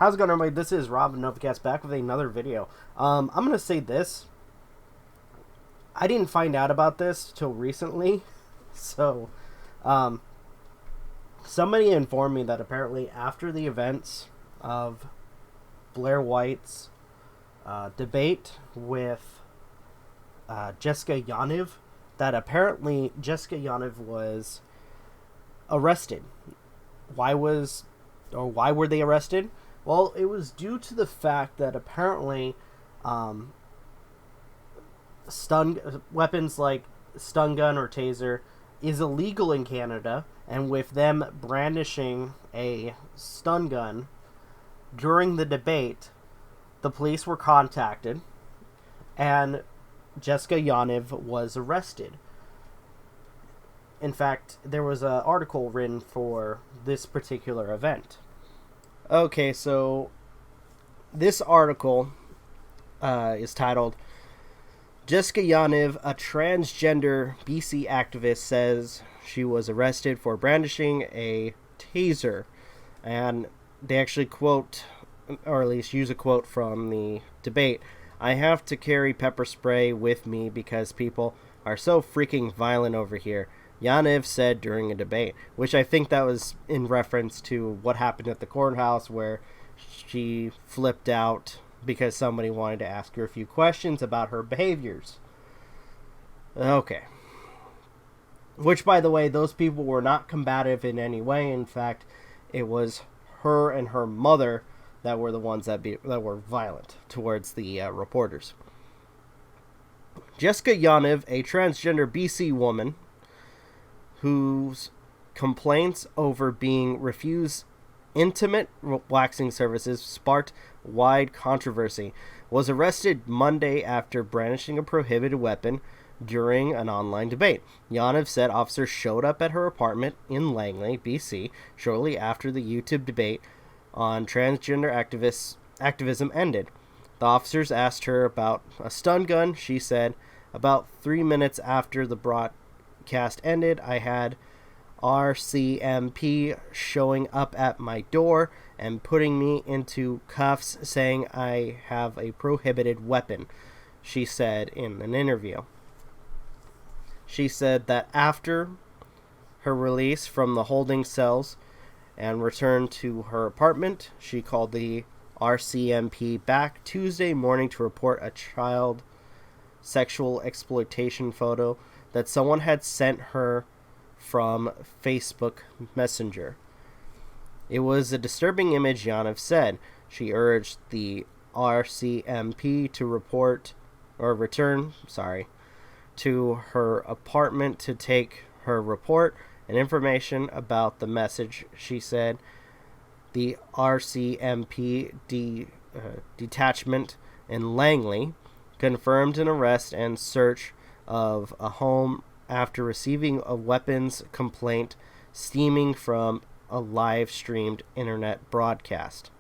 How's it going, everybody? This is Rob and Novakast back with another video. I'm going to say this. I didn't find out about this till recently. So, somebody informed me that apparently after the events of Blaire White's debate with Jessica Yaniv, that apparently Jessica Yaniv was arrested. Why were they arrested? Well, it was due to the fact that apparently weapons like stun gun or taser is illegal in Canada, and with them brandishing a stun gun during the debate, the police were contacted and Jessica Yaniv was arrested. In fact, there was an article written for this particular event. Okay, so this article is titled, Jessica Yaniv, a transgender BC activist, says she was arrested for brandishing a taser. And they actually quote, or at least use a quote from the debate, "I have to carry pepper spray with me because people are so freaking violent over here," Yaniv said during a debate, which I think that was in reference to what happened at the courthouse where she flipped out because somebody wanted to ask her a few questions about her behaviors. Okay. Which, by the way, those people were not combative in any way. In fact, it was her and her mother that were the ones that were violent towards the reporters. Jessica Yaniv, a transgender BC woman whose complaints over being refused intimate waxing services sparked wide controversy, was arrested Monday after brandishing a prohibited weapon during an online debate. Yaniv said officers showed up at her apartment in Langley, BC, shortly after the YouTube debate on transgender activism ended. The officers asked her about a stun gun. She said, "About 3 minutes after the broadcast ended, I had RCMP showing up at my door and putting me into cuffs, saying I have a prohibited weapon," she said in an interview. She said that after her release from the holding cells and returned to her apartment, she called the RCMP back Tuesday morning to report a child sexual exploitation photo that someone had sent her from Facebook Messenger. "It was a disturbing image," Yaniv said. She urged the RCMP to return to her apartment to take her report and information about the message. She said the RCMP detachment in Langley confirmed an arrest and search of a home after receiving a weapons complaint stemming from a live-streamed internet broadcast.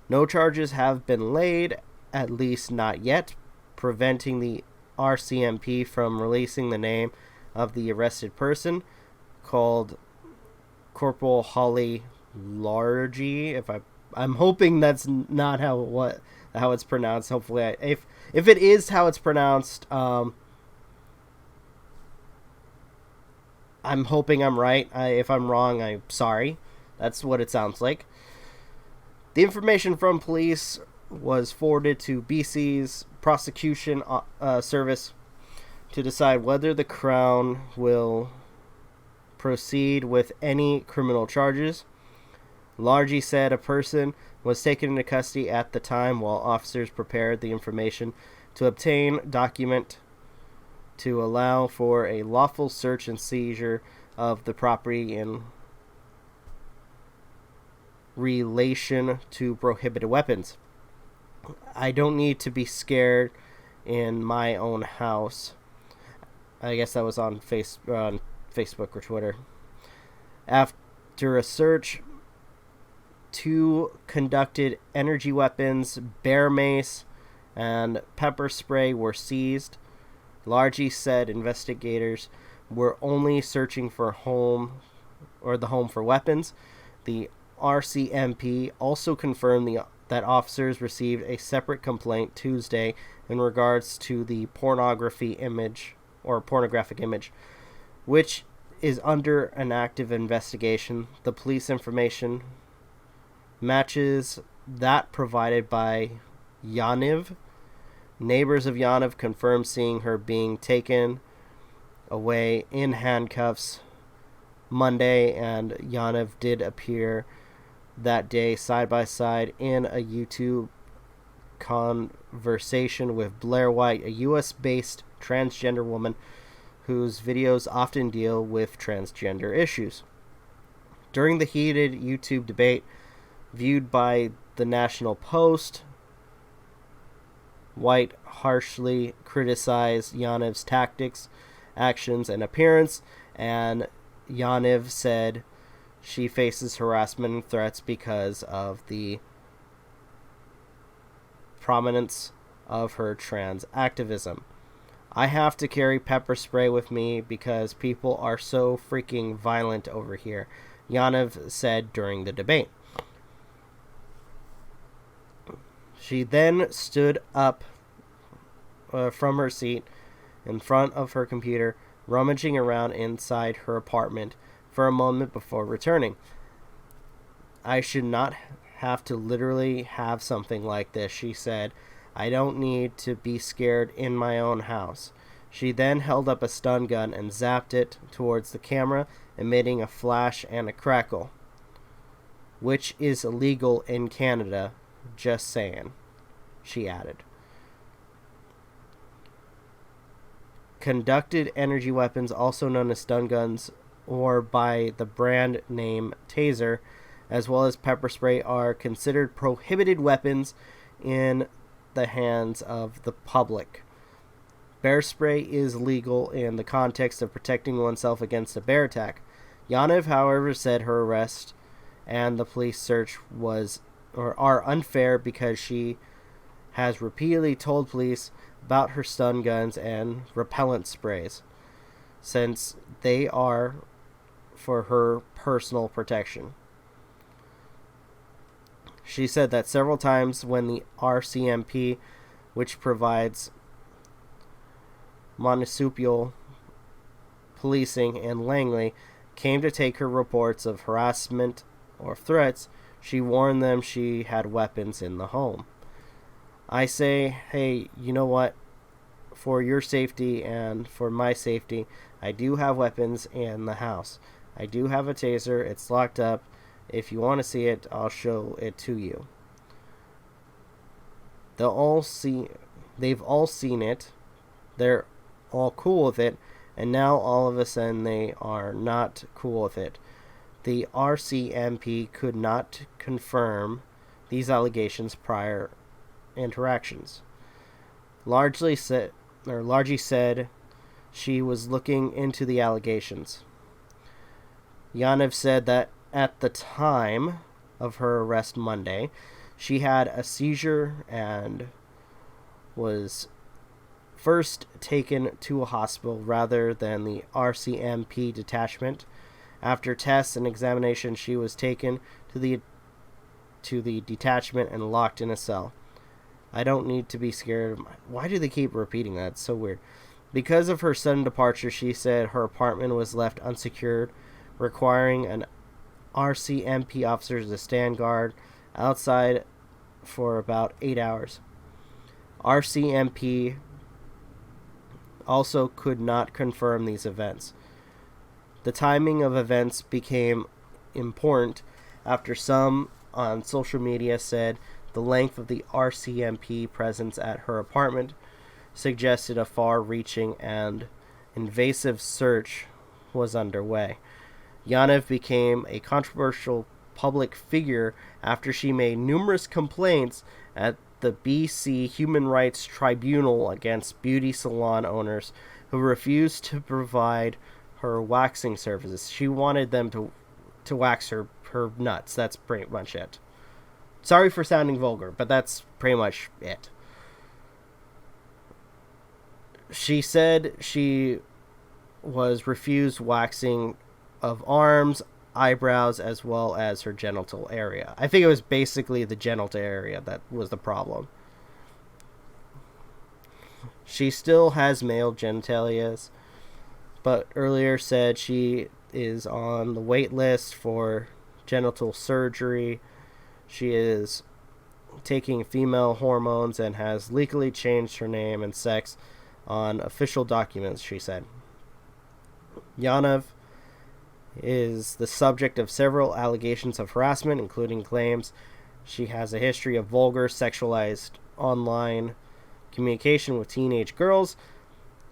No charges have been laid, at least not yet, preventing the RCMP from releasing the name of the arrested person, called Corporal Holly Largy. I'm hoping that's not how it's pronounced. Hopefully, if it is how it's pronounced, I'm hoping I'm right. If I'm wrong, I'm sorry. That's what it sounds like. The information from police was forwarded to BC's prosecution service to decide whether the Crown will proceed with any criminal charges. Largy said a person was taken into custody at the time while officers prepared the information to obtain document to allow for a lawful search and seizure of the property in relation to prohibited weapons. "I don't need to be scared in my own house." I guess that was on Facebook or Twitter. After a search, 2 conducted energy weapons, bear mace, and pepper spray were seized. Largy said investigators were only searching for the home for weapons. The RCMP also confirmed that officers received a separate complaint Tuesday in regards to the pornographic image, which is under an active investigation. The police information matches that provided by Yaniv. Neighbors of Yaniv confirmed seeing her being taken away in handcuffs Monday, and Yaniv did appear that day side by side in a YouTube conversation with Blaire White, a US-based transgender woman whose videos often deal with transgender issues. During the heated YouTube debate viewed by the National Post, White harshly criticized Yaniv's tactics, actions, and appearance, and Yaniv said she faces harassment and threats because of the prominence of her trans activism. I have to carry pepper spray with me because people are so freaking violent over here, Yaniv said during the debate. She then stood up from her seat in front of her computer, rummaging around inside her apartment for a moment before returning. I should not have to literally have something like this, she said. I don't need to be scared in my own house. She then held up a stun gun and zapped it towards the camera, emitting a flash and a crackle, which is illegal in Canada, just saying, she added. Conducted energy weapons, also known as stun guns or by the brand name taser, as well as pepper spray, are considered prohibited weapons in the hands of the public. Bear spray is legal in the context of protecting oneself against a bear attack. Yaniv, however, said her arrest and the police search are unfair because she has repeatedly told police about her stun guns and repellent sprays, since they are for her personal protection. She said that several times when the RCMP, which provides municipal policing in Langley, came to take her reports of harassment or threats, she warned them she had weapons in the home. I say, hey, you know what? For your safety and for my safety, I do have weapons in the house. I do have a taser. It's locked up. If you want to see it, I'll show it to you. They've all seen it. They're all cool with it. And now all of a sudden they are not cool with it. The RCMP could not confirm these allegations prior interactions. Largely said she was looking into the allegations. Yaniv said that at the time of her arrest Monday, she had a seizure and was first taken to a hospital rather than the RCMP detachment. After tests and examination, she was taken to the detachment and locked in a cell. I don't need to be scared. Why do they keep repeating that? It's so weird. Because of her sudden departure, she said her apartment was left unsecured, requiring an RCMP officer to stand guard outside for about 8 hours. RCMP also could not confirm these events. The timing of events became important after some on social media said the length of the RCMP presence at her apartment suggested a far-reaching and invasive search was underway. Yaniv became a controversial public figure after she made numerous complaints at the BC Human Rights Tribunal against beauty salon owners who refused to provide her waxing services. She wanted them to wax her nuts. That's pretty much it. Sorry for sounding vulgar, but that's pretty much it. She said she was refused waxing of arms, eyebrows as well as her genital area. I think it was basically the genital area that was the problem. She still has male genitalias, but earlier said she is on the wait list for genital surgery. She is taking female hormones and has legally changed her name and sex on official documents, she said. Yaniv is the subject of several allegations of harassment, including claims she has a history of vulgar, sexualized online communication with teenage girls,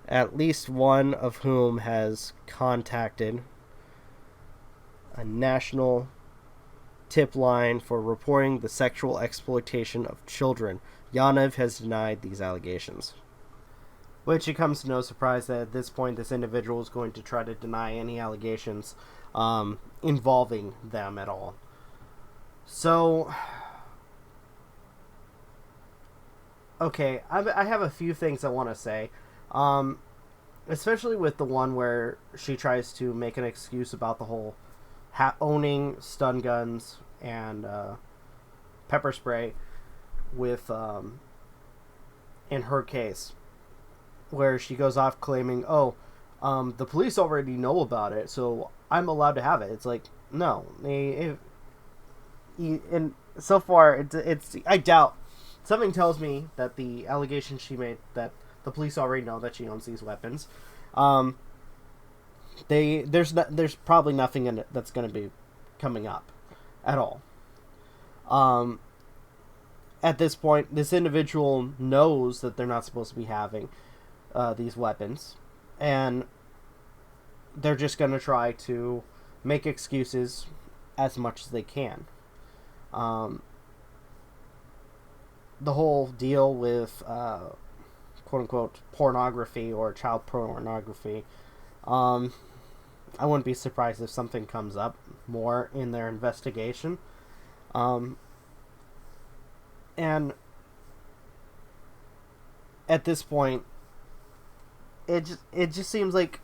at least one of whom has contacted a national tip line for reporting the sexual exploitation of children. Yaniv has denied these allegations. Which it comes to no surprise that at this point this individual is going to try to deny any allegations involving them at all. So, okay, I have a few things I want to say. Especially with the one where she tries to make an excuse about the whole owning stun guns and pepper spray with, in her case, where she goes off claiming, the police already know about it, so I'm allowed to have it. It's like, no. And so far, it's I doubt. Something tells me that the allegation she made, that the police already know that she owns these weapons, there's probably nothing in it that's going to be coming up at all. At this point, this individual knows that they're not supposed to be having these weapons, and they're just going to try to make excuses as much as they can. The whole deal with quote-unquote pornography or child pornography, I wouldn't be surprised if something comes up more in their investigation. And at this point, it just seems like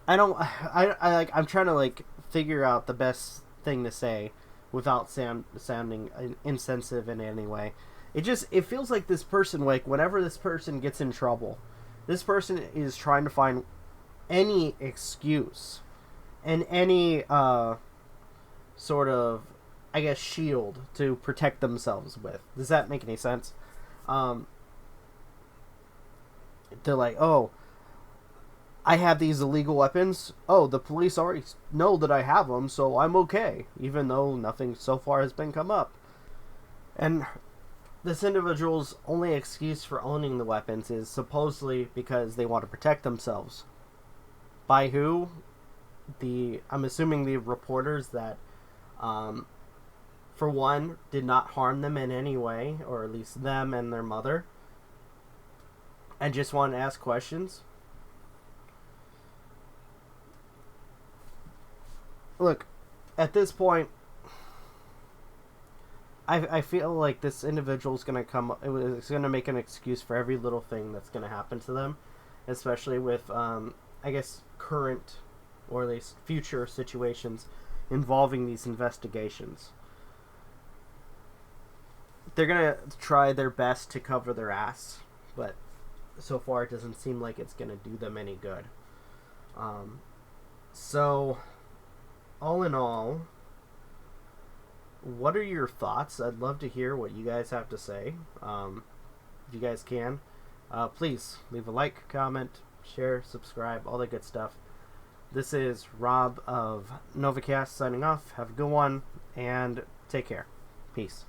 I'm trying to figure out the best thing to say without sounding insensitive in any way. It feels like this person, whenever this person gets in trouble, this person is trying to find any excuse and any sort of, I guess, shield to protect themselves with. Does that make any sense? They're like, I have these illegal weapons. The police already know that I have them, so I'm okay, even though nothing so far has been come up. And this individual's only excuse for owning the weapons is supposedly because they want to protect themselves. By who? I'm assuming the reporters that, for one, did not harm them in any way, or at least them and their mother, and just want to ask questions. Look, at this point, I feel like this individual's going to make an excuse for every little thing that's going to happen to them, especially with, I guess, current, or at least future situations involving these investigations. They're going to try their best to cover their ass, but so far it doesn't seem like it's going to do them any good. So, all in all, what are your thoughts? I'd love to hear what you guys have to say. If you guys can, please leave a like, comment, share, subscribe, all that good stuff. This is Rob of Novakast signing off. Have a good one, and take care. Peace.